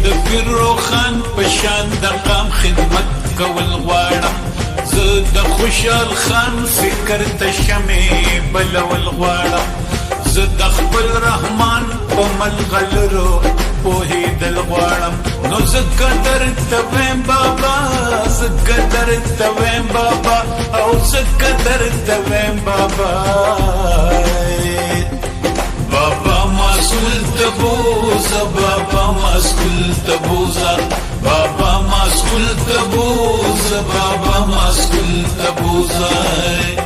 د پیر روخان پشان د قام خدمت کول غواړم زه د خوشحال خان فکر ته شمې بلول غواړم زه د خپل رحمان په ملغلرو پوهېدل غواړم نو ځکه درته ویم بابا ځکه درته ویم بابا او ځکه درته ویم بابا بابا مسئول ته بوزه بابا مسئول ته بوزه بابا مسئول ته بوزه بابا مسئول ته بوزه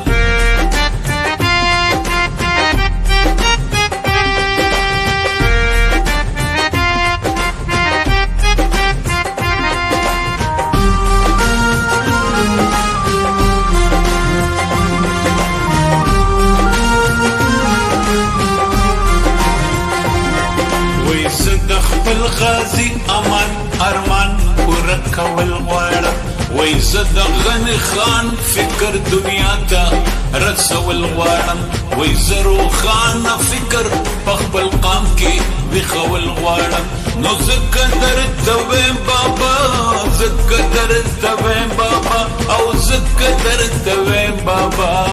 خپل غازی امان ارمان پوره کول غواړم وای زه د غني خان فکر دنیا ته رسول غواړم وای زه روښانه فکر په خپل قام کې ویښول غواړم نو ځکه درته ویم بابا ځکه درته ویم بابا او ځکه درته ویم بابا